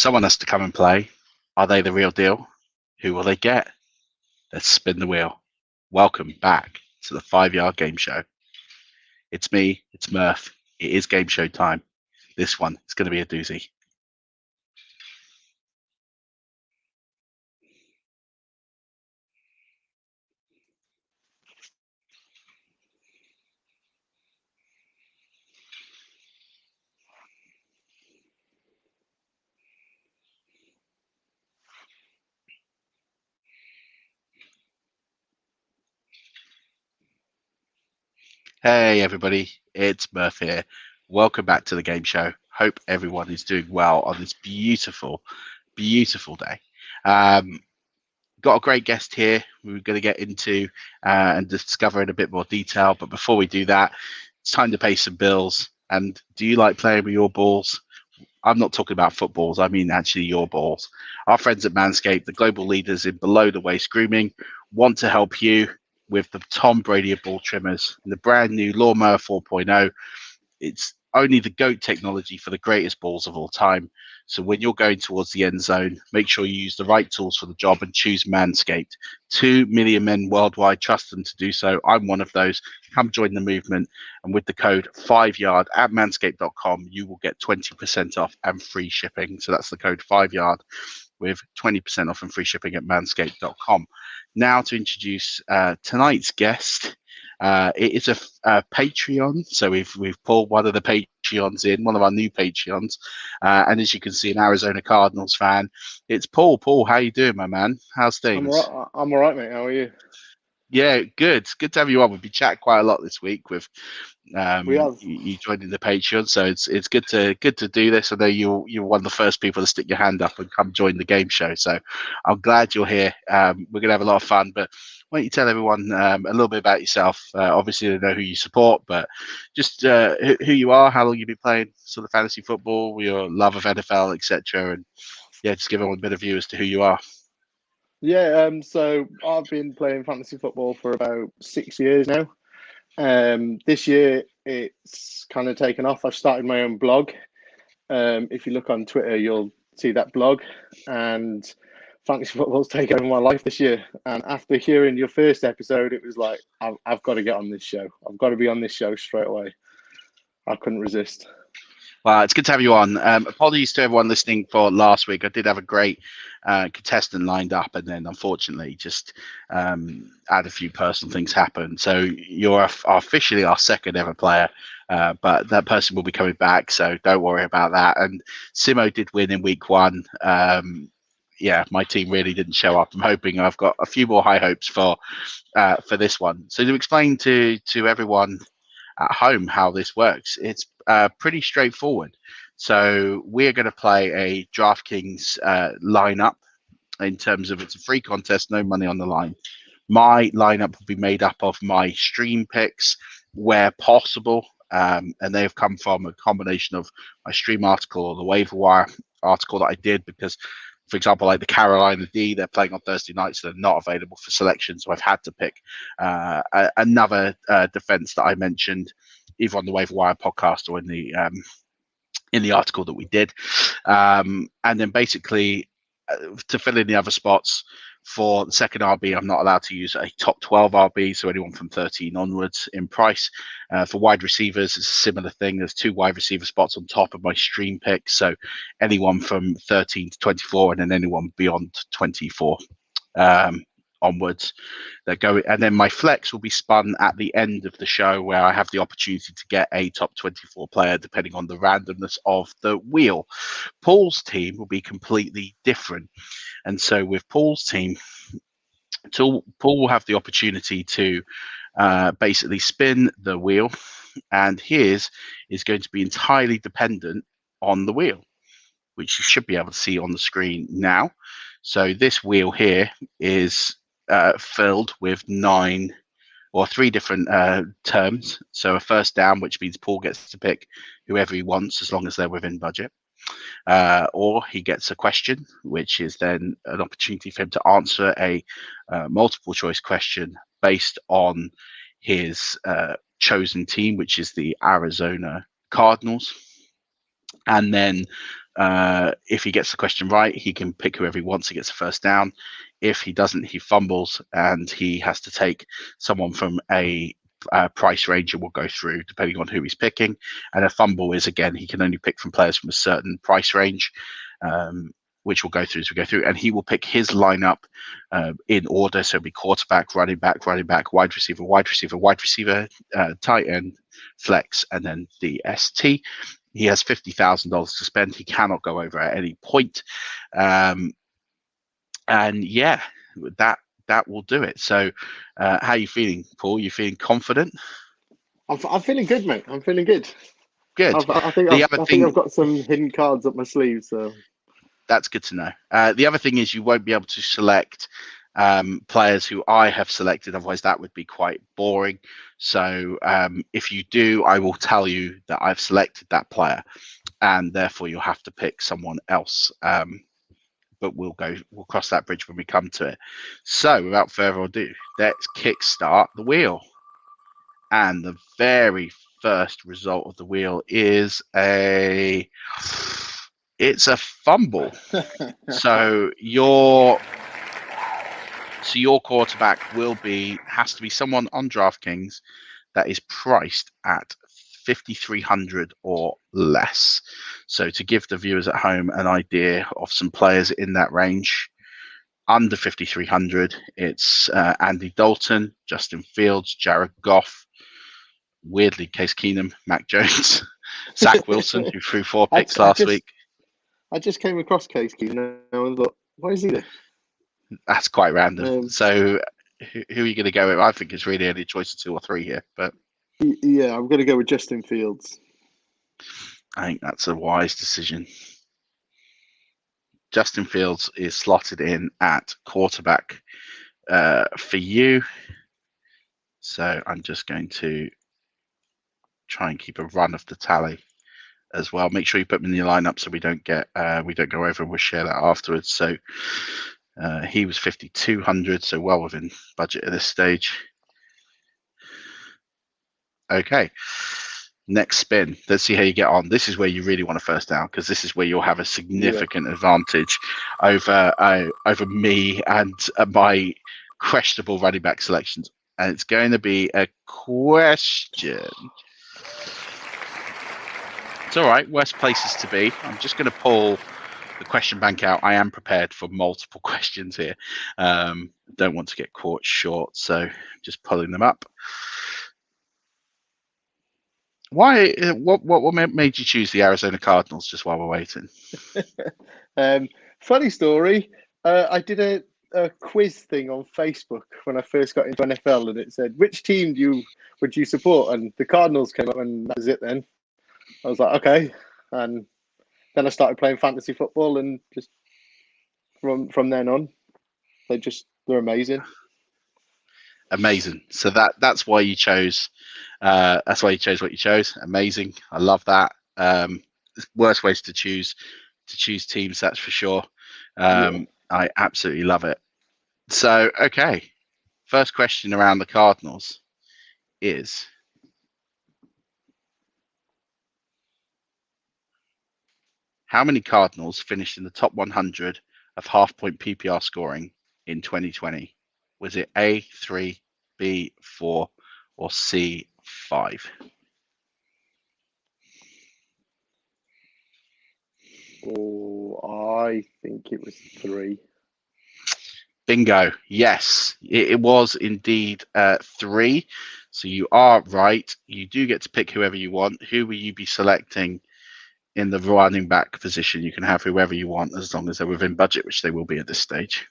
Someone has to come and play. Are they the real deal? Who will they get? Let's spin the wheel. Welcome back to the 5-Yard Game Show. It's me, it's Murph. It is game show time. This one is going to be a doozy. Hey everybody, it's Murph here. Welcome back to the game show. Hope everyone is doing well on this beautiful, beautiful day. Got a great guest here we're going to get into and discover in a bit more detail. But before we do that, it's time to pay some bills. And do you like playing with your balls? I'm not talking about footballs. I mean actually your balls. Our friends at Manscaped, the global leaders in below the waist grooming, want to help you with the Tom Brady of ball trimmers and the brand new Lawnmower 4.0. It's only the GOAT technology for the greatest balls of all time. So when you're going towards the end zone, make sure you use the right tools for the job and choose Manscaped. 2 million men worldwide trust them to do so. I'm one of those. Come join the movement. And with the code 5yard at manscaped.com, you will get 20% off and free shipping. So that's the code 5yard with 20% off and free shipping at manscaped.com. Now to introduce tonight's guest. It is a Patreon, so we've pulled one of the Patreons in, one of our new Patreons, and as you can see, an Arizona Cardinals fan. It's Paul. Paul, how you doing, my man? How's things? I'm all right, mate. How are you? Yeah, good. Good to have you on. We've been chatting quite a lot this week with We have. you joining the Patreon, so it's good to do this. I know you're one of the first people to stick your hand up and come join the game show, so I'm glad you're here. We're gonna have a lot of fun, but why don't you tell everyone a little bit about yourself? Obviously, they know who you support, but just who you are, how long you've been playing sort of fantasy football, your love of NFL, etc., and yeah, just give everyone a bit of view as to who you are. Yeah. So I've been playing fantasy football for about 6 years now. This year it's kind of taken off. I've started my own blog. If you look on Twitter, you'll see that blog. And fantasy football's taken over my life this year. And after hearing your first episode, it was like I've got to get on this show. I've got to be on this show straight away. I couldn't resist. Well, it's good to have you on. Apologies to everyone listening for last week. I did have a great contestant lined up, and then unfortunately, just had a few personal things happen. So you're officially our second ever player, but that person will be coming back. So don't worry about that. And Simo did win in week one. Yeah, my team really didn't show up. I'm hoping I've got a few more high hopes for this one. So to explain to everyone at home how this works, it's pretty straightforward. So we're going to play a DraftKings lineup in terms of it's a free contest, no money on the line. My lineup will be made up of my stream picks where possible, and they have come from a combination of my stream article or the waiver wire article that I did because, for example, like the Carolina D, they're playing on Thursday night, so they're not available for selection. So I've had to pick another defense that I mentioned, either on the waiver wire podcast or in the article that we did, and then basically to fill in the other spots. For the second RB, I'm not allowed to use a top 12 RB, so anyone from 13 onwards in price. For wide receivers, it's a similar thing. There's 2 wide receiver spots on top of my stream picks, so anyone from 13 to 24, and then anyone beyond 24 onwards that go. And then my flex will be spun at the end of the show, where I have the opportunity to get a top 24 player depending on the randomness of the wheel. Paul's team will be completely different. And so with Paul's team, Paul will have the opportunity to basically spin the wheel, and his is going to be entirely dependent on the wheel, which you should be able to see on the screen now. So this wheel here is filled with 9 or 3 different terms. So a first down, which means Paul gets to pick whoever he wants as long as they're within budget. Or he gets a question, which is then an opportunity for him to answer a multiple choice question based on his chosen team, which is the Arizona Cardinals. And then If he gets the question right, he can pick whoever he wants. He gets a first down. If he doesn't, he fumbles, and he has to take someone from a price range, and will go through depending on who he's picking. And a fumble is, again, he can only pick from players from a certain price range, which we'll go through as we go through. And he will pick his lineup in order. So it'll be quarterback, running back, wide receiver, tight end, flex, and then the ST. He has $50,000 to spend. He cannot go over at any point. And yeah, that will do it. So how are you feeling, Paul? You feeling confident? I'm feeling good, mate. I'm feeling good. Good. I think I've got some hidden cards up my sleeve, so that's good to know. The other thing is you won't be able to select players who I have selected, otherwise that would be quite boring. So if you do, I will tell you that I've selected that player, and therefore you'll have to pick someone else. But we'll cross that bridge when we come to it. So without further ado, let's kickstart the wheel. And the very first result of the wheel is it's a fumble. So your quarterback has to be someone on DraftKings that is priced at 5,300 or less. So to give the viewers at home an idea of some players in that range, under 5,300, it's Andy Dalton, Justin Fields, Jared Goff, weirdly Case Keenum, Mac Jones, Zach Wilson, who threw 4 picks last week. I just came across Case Keenum and thought, why is he there? That's quite random. So who are you going to go with? I think it's really only a choice of 2 or 3 here, but yeah, I'm going to go with Justin Fields. I think that's a wise decision. Justin Fields is slotted in at quarterback for you. So I'm just going to try and keep a run of the tally as well. Make sure you put them in your lineup so we don't go over, and we'll share that afterwards. So he was 5,200, so well within budget at this stage. Okay. Next spin. Let's see how you get on. This is where you really want a first down, because this is where you'll have a significant advantage over me and my questionable running back selections. And it's going to be a question. It's all right. Worst places to be. I'm just going to pull the question bank out. I am prepared for multiple questions here. Don't want to get caught short, so just pulling them up. Why? What made you choose the Arizona Cardinals? Just while we're waiting. Funny story. I did a quiz thing on Facebook when I first got into NFL, and it said, "Which team would you support?" And the Cardinals came up, and that was it. Then I was like, "Okay," and then I started playing fantasy football, and just from then on, they're amazing. Amazing. So that's why you chose. That's why you chose what you chose. Amazing. I love that. Worst ways to choose teams, that's for sure. I absolutely love it. So okay, first question around the Cardinals is: how many Cardinals finished in the top 100 of half-point PPR scoring in 2020? Was it A, 3, B, 4, or C, 5? Oh, I think it was 3. Bingo. Yes, it was indeed 3. So you are right. You do get to pick whoever you want. Who will you be selecting in the running back position? You can have whoever you want as long as they're within budget, which they will be at this stage.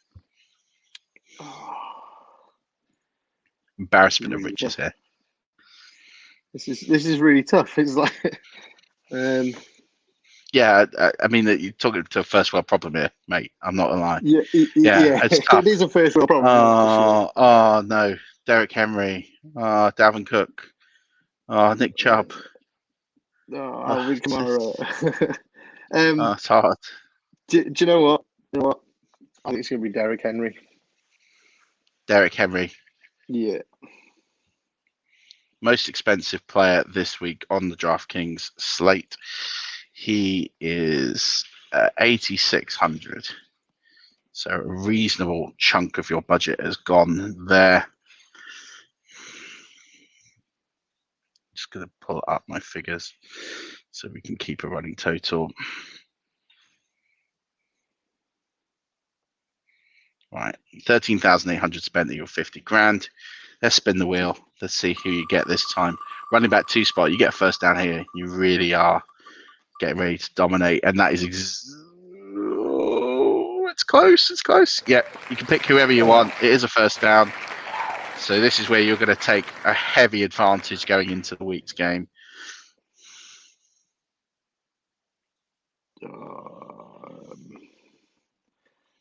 Embarrassment of riches here. This is really tough. It's like, yeah, I mean, you're talking to a first world problem here, mate. I'm not gonna lie. Yeah, it's tough. It is a first world problem. Oh no, Derrick Henry, Dalvin Cook, Nick Chubb, Alvin Kamara. It's hard. Do you know what? I think it's going to be Derrick Henry. Derrick Henry. Yeah. Most expensive player this week on the DraftKings slate. He is 8,600. So a reasonable chunk of your budget has gone there. Just going to pull up my figures so we can keep a running total. Right, 13,800 spent at your 50 grand. Let's spin the wheel. Let's see who you get this time. Running back 2 spot, you get a first down here. You really are getting ready to dominate, and that is it's close. It's close. Yep, you can pick whoever you want. It is a first down. So this is where you're going to take a heavy advantage going into the week's game.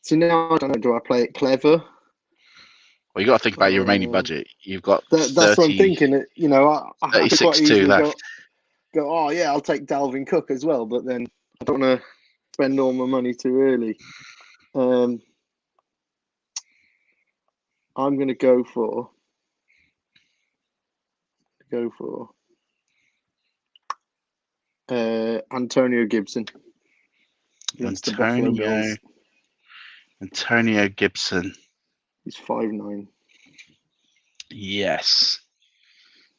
See, now I don't know. Do I play it clever? Well, you got to think about your remaining budget. You've got that's what I'm thinking. You know, I could quite easily left. Go, oh yeah, I'll take Dalvin Cook as well, but then I don't want to spend all my money too early. I'm going to go for Antonio Gibson. Antonio Gibson. He's 5'9". Yes.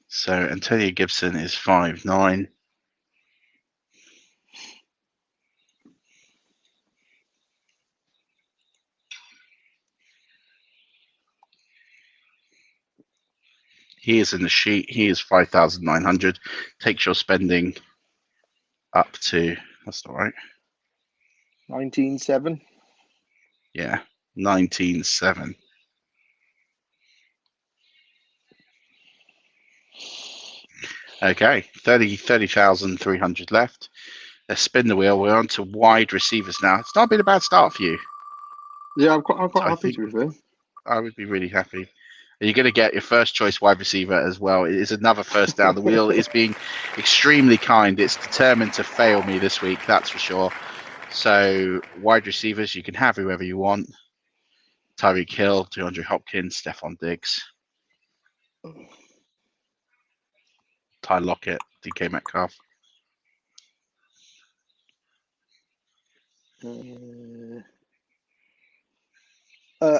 So Antonio Gibson is 5'9". He is in the sheet. He is 5,900. Takes your spending up to, that's all right, 19,700. Yeah, 19,700. Okay, 30,300 left. Let's spin the wheel. We're on to wide receivers now. It's not been a bad start for you. Yeah, I'm quite happy to be fair. I would be really happy. You're going to get your first choice wide receiver as well. It is another first down. The wheel is being extremely kind. It's determined to fail me this week, that's for sure. So wide receivers, you can have whoever you want. Tyreek Hill, DeAndre Hopkins, Stephon Diggs, Ty Lockett, DK Metcalf.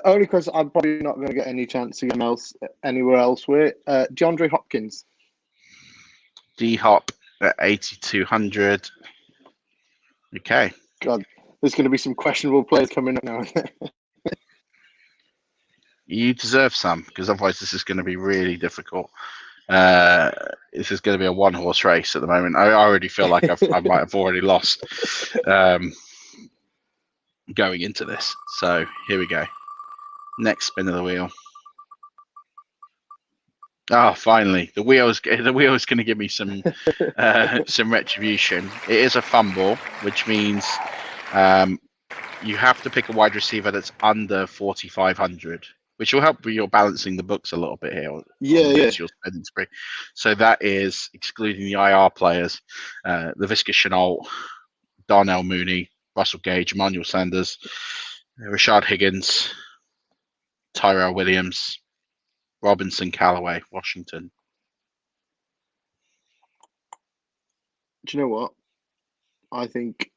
Only because I'm probably not going to get any chance to get anywhere else with DeAndre Hopkins. D-Hop at 8,200. Okay. God, there's going to be some questionable players coming up now. You deserve some, because otherwise this is going to be really difficult. This is going to be a one-horse race at the moment. I already feel like I might have already lost going into this. So here we go. Next spin of the wheel. Oh, finally, the wheel's going to give me some retribution. It is a fumble, which means you have to pick a wide receiver that's under 4,500, which will help with your balancing the books a little bit here. Yeah. Your spending spree. So that is excluding the IR players, Laviska Shenault, Darnell Mooney, Russell Gage, Emmanuel Sanders, Rashard Higgins, Tyrell Williams, Robinson Callaway, Washington. Do you know what? I think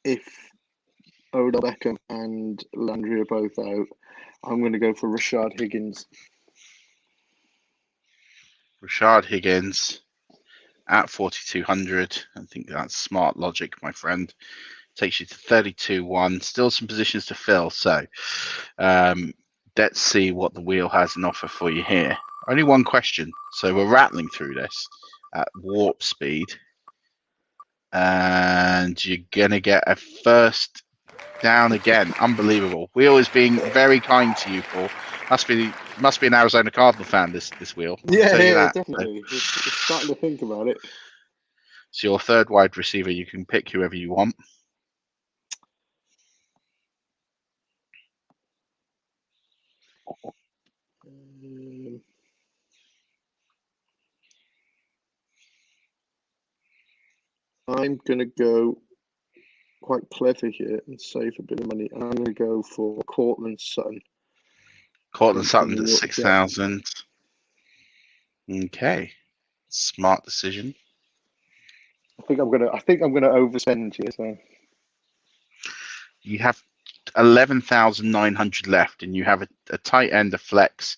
if Odell Beckham and Landry are both out, I'm going to go for Rashard Higgins. Rashard Higgins at 4,200. I think that's smart logic, my friend. Takes you to 32-1. Still some positions to fill. So let's see what the wheel has in offer for you here. Only one question. So we're rattling through this at warp speed. And you're going to get a first down again. Unbelievable. Wheel is being very kind to you, Paul. Must be an Arizona Cardinal fan, this wheel. Yeah, definitely. It's starting to think about it. So your third wide receiver, you can pick whoever you want. I'm going to go quite clever here and save a bit of money. And I'm going to go for Cortland Sutton. Cortland Sutton at 6,000. Okay, smart decision. I think I'm gonna overspend here. So You have 11,900 left, and you have a tight end, a flex,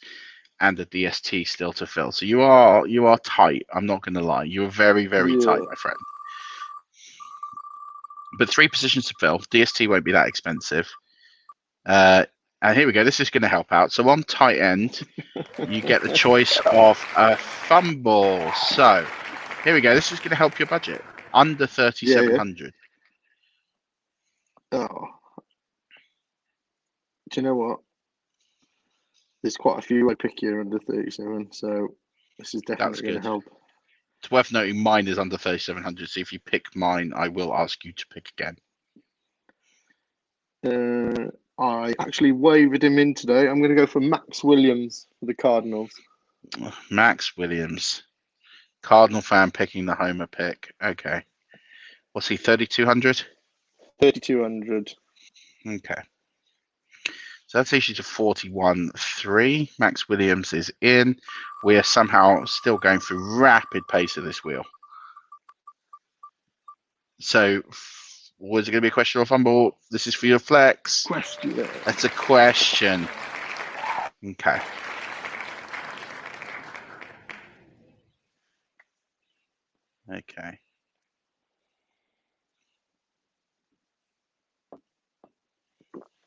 and a DST still to fill. So you are tight. I'm not going to lie. You are very, very tight, my friend. But 3 positions to fill. DST won't be that expensive. And here we go. This is going to help out. So on tight end, you get the choice of a fumble. So here we go. This is going to help your budget. Under 3,700. Oh. Do you know what? There's quite a few I pick here under 37, so this is definitely going to help. It's worth noting mine is under 3,700, so if you pick mine, I will ask you to pick again. I actually wavered him in today. I'm going to go for Max Williams for the Cardinals. Max Williams. Cardinal fan picking the homer pick. Okay. What's he, 3,200? 3,200. Okay. So that takes you to 41.3. Max Williams is in. We are somehow still going through rapid pace of this wheel. So, was it going to be a question or a fumble? This is for your flex. Question. That's a question. Okay. Okay.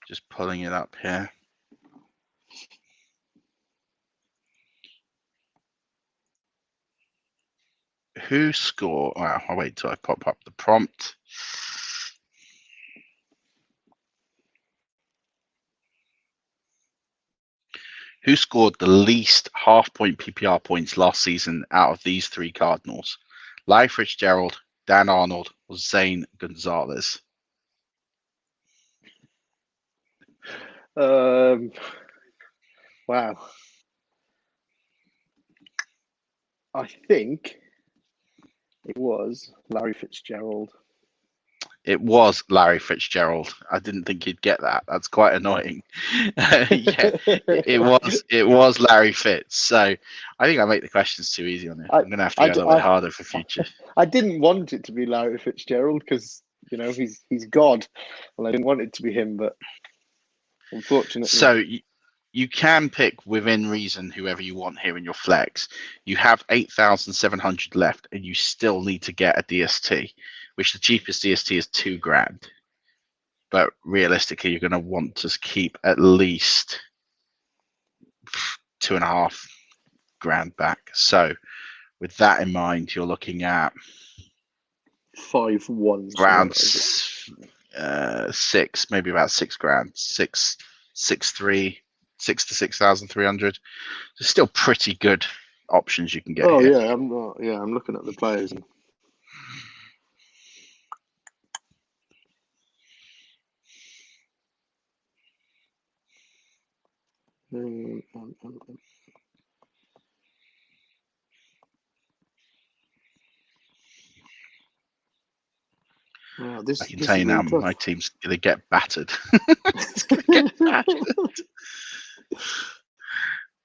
Just pulling it up here. Who scored? Well, I'll wait till I pop up the prompt. Who scored the least half-point PPR points last season out of these 3 Cardinals? Larry Fitzgerald, Dan Arnold, or Zane Gonzalez? Wow. I think it was Larry Fitzgerald. It was Larry Fitzgerald. I didn't think you'd get that. That's quite annoying. Yeah, it was Larry Fitz. So I think I make the questions too easy on it. I'm going to have to go a little bit harder for future. I didn't want it to be Larry Fitzgerald because, you know, he's God. And I didn't want it to be him, but unfortunately. So you can pick within reason whoever you want here in your flex. You have 8,700 left, and you still need to get a DST, which the cheapest DST is $2,000. But realistically, you're going to want to keep at least $2,500 back. So with that in mind, you're looking at 5 ones around 6, maybe about $6,000, 6,300, 6 to 6,300. So still pretty good options you can get. Oh here. yeah, I'm looking at the players. Wow, I can tell you now, my team's going to get battered. It's going to get battered.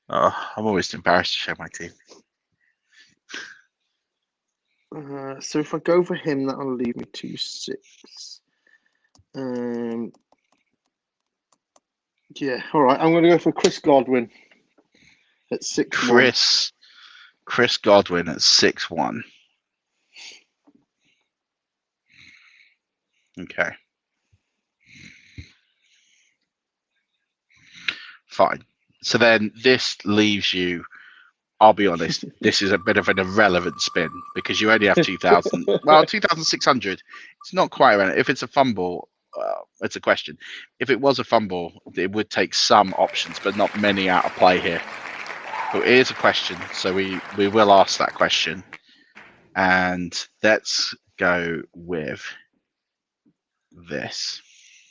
Oh, I'm always embarrassed to show my team. So if I go for him, that'll leave me 2-6. Yeah, all right. I'm going to go for Chris Godwin at 6-1. Chris Godwin at 6-1. Okay. Fine. So then this leaves you, I'll be honest, this is a bit of an irrelevant spin because you only have 2,000. Well, 2,600. It's not quite irrelevant. If it's a fumble, it's a question. If it was a fumble, it would take some options, but not many out of play here. But it is a question, so we will ask that question. And let's go with this.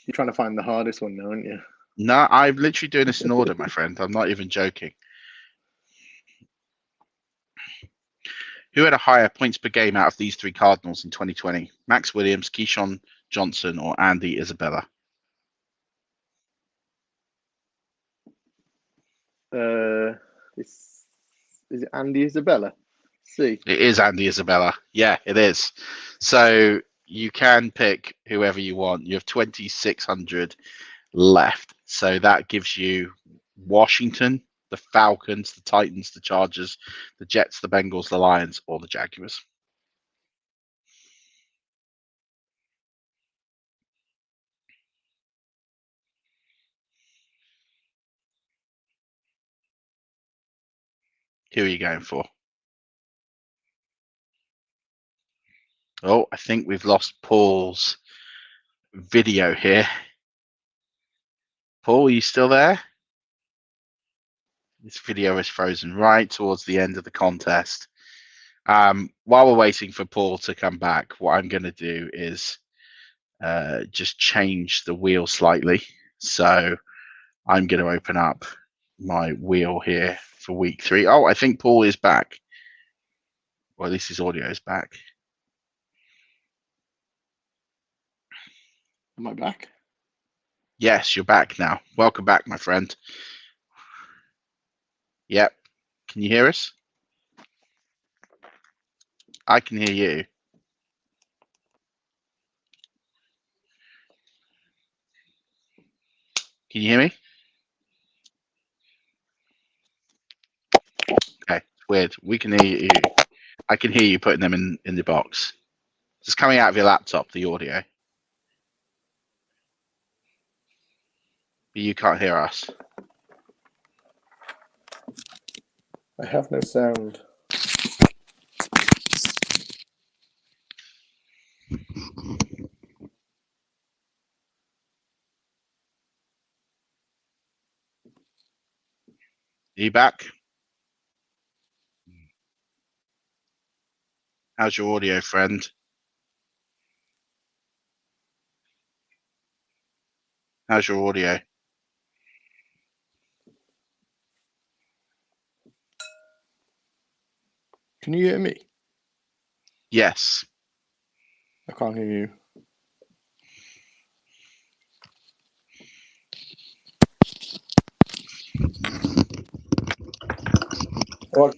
You're trying to find the hardest one now, aren't you? No, I'm literally doing this in order, my friend. I'm not even joking. Who had a higher points per game out of these 3 Cardinals in 2020? Max Williams, Keyshawn Johnson, or Andy Isabella? Is it Andy Isabella? See, it is Andy Isabella. Yeah, it is. So you can pick whoever you want. You have 2,600 left, so that gives you Washington, the Falcons, the Titans, the Chargers, the Jets, the Bengals, the Lions, or the Jaguars. Who are you going for? Oh, I think we've lost Paul's video here. Paul, are you still there? This video is frozen right towards the end of the contest. While we're waiting for Paul to come back, what I'm going to do is just change the wheel slightly. So I'm going to open up my wheel here for week 3. Oh, I think Paul is back. Well, at least his audio is back. Am I back? Yes, you're back now. Welcome back, my friend. Yep. Can you hear us? I can hear you. Can you hear me? Okay, weird. We can hear you. I can hear you putting them in the box. It's coming out of your laptop, the audio. But you can't hear us. I have no sound. Are you back? How's your audio, friend? How's your audio? Can you hear me? Yes. I can't hear you. What?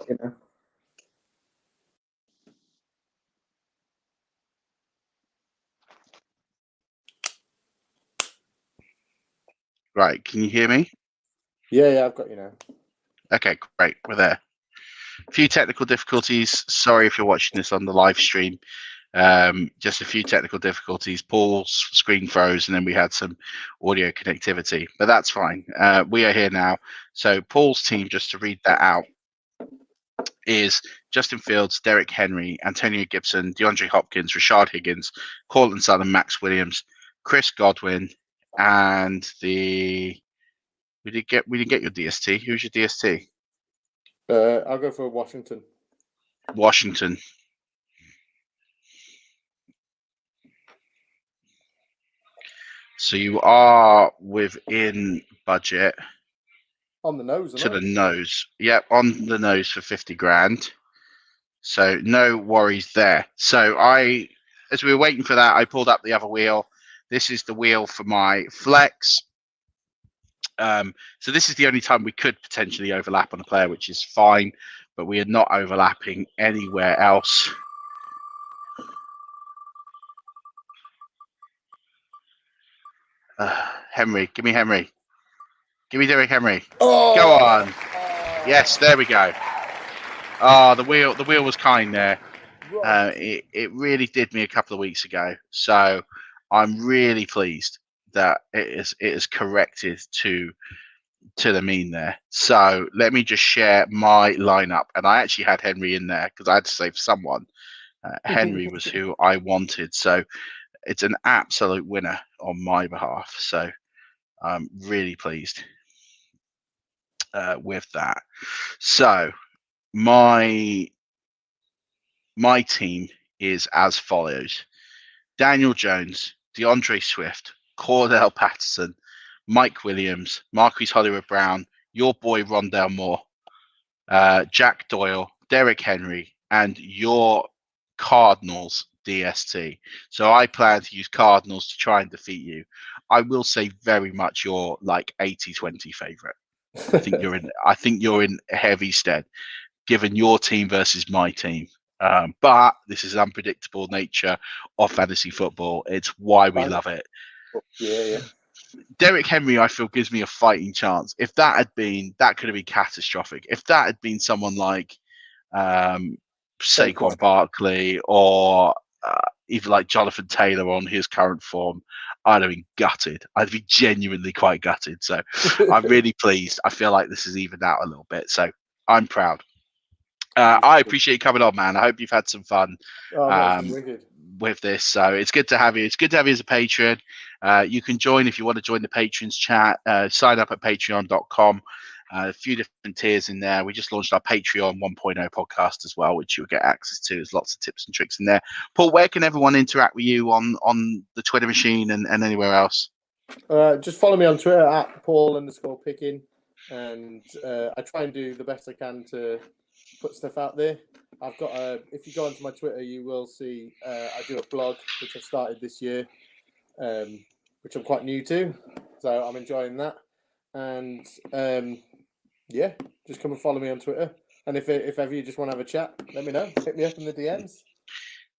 Right. Can you hear me? Yeah, I've got you now. Okay, great. We're there. A few technical difficulties. Sorry if you're watching this on the live stream. Just a few technical difficulties. Paul's screen froze, and then we had some audio connectivity, but that's fine. We are here now. So Paul's team, just to read that out, is Justin Fields, Derrick Henry, Antonio Gibson, DeAndre Hopkins, Rashard Higgins, Cortland Sutton, Max Williams, Chris Godwin, and we didn't get your DST. Who's your DST? I'll go for Washington. Washington. So you are within budget. On the nose, to the nose. Yep, on the nose for 50 grand. So no worries there. So as we were waiting for that, I pulled up the other wheel. This is the wheel for my flex. So this is the only time we could potentially overlap on a player, which is fine, but we are not overlapping anywhere else. Henry, give me Henry. Give me Derrick Henry. Oh! Go on. Yes, there we go. The wheel was kind there. It really did me a couple of weeks ago. So I'm really pleased that it is corrected to the mean there. So let me just share my lineup. And I actually had Henry in there because I had to save someone. Henry was who I wanted. So it's an absolute winner on my behalf. So I'm really pleased with that. So my team is as follows: Daniel Jones, DeAndre Swift, Cordell Patterson, Mike Williams, Marquise Hollywood-Brown, your boy Rondale Moore, Jack Doyle, Derrick Henry, and your Cardinals DST. So I plan to use Cardinals to try and defeat you. I will say very much your like 80-20 favorite. I think you're in heavy stead, given your team versus my team. But this is unpredictable nature of fantasy football. It's why we love it. Yeah. Derrick Henry, I feel, gives me a fighting chance. If that could have been catastrophic. If that had been someone like Saquon Barkley or even like Jonathan Taylor on his current form, I'd have been gutted. I'd be genuinely quite gutted. So I'm really pleased. I feel like this is evened out a little bit. So I'm proud. I appreciate you coming on, man. I hope you've had some fun with this. So it's good to have you. It's good to have you as a patron. You can join if you want to join the patrons chat. Sign up at patreon.com. A few different tiers in there. We just launched our Patreon 1.0 podcast as well, which you'll get access to. There's lots of tips and tricks in there. Paul, where can everyone interact with you on the Twitter machine and anywhere else? Just follow me on Twitter at Paul_Picken, and I try and do the best I can to put stuff out there. I've got if you go onto my Twitter, you will see I do a blog which I started this year, which I'm quite new to, so I'm enjoying that. And yeah, just come and follow me on Twitter. And if ever you just want to have a chat, let me know. Hit me up in the DMs.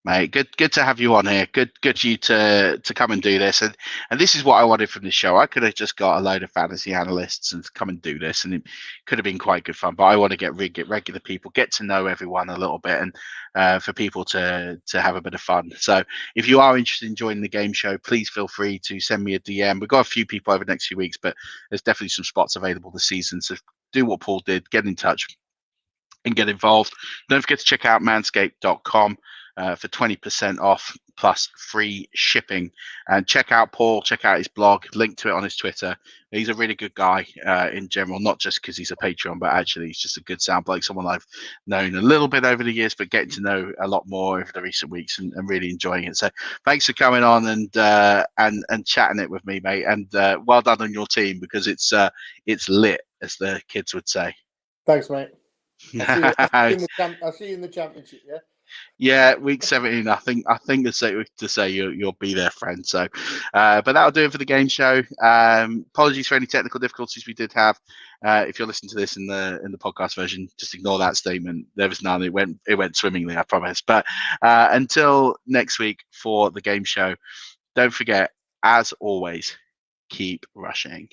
Mate, good to have you on here. Good you to come and do this. And this is what I wanted from this show. I could have just got a load of fantasy analysts and come and do this, and it could have been quite good fun. But I want to get regular people, get to know everyone a little bit, and for people to have a bit of fun. So if you are interested in joining the game show, please feel free to send me a DM. We've got a few people over the next few weeks, but there's definitely some spots available this season. So do what Paul did, get in touch and get involved. Don't forget to check out manscaped.com. For 20% off plus free shipping. And check out Paul, check out his blog, link to it on his Twitter. He's a really good guy in general, not just because he's a Patreon, but actually he's just a good sound bloke, someone I've known a little bit over the years, but getting to know a lot more over the recent weeks and really enjoying it. So thanks for coming on and chatting it with me, mate. And well done on your team, because it's lit, as the kids would say. Thanks, mate. I'll see you in the championship, yeah? Yeah, week 17. I think it's safe to say you'll be there, friend. So, but that'll do it for the game show. Apologies for any technical difficulties we did have. If you're listening to this in the podcast version, just ignore that statement. There was none. It went swimmingly, I promise. But until next week for the game show, don't forget, as always, keep rushing.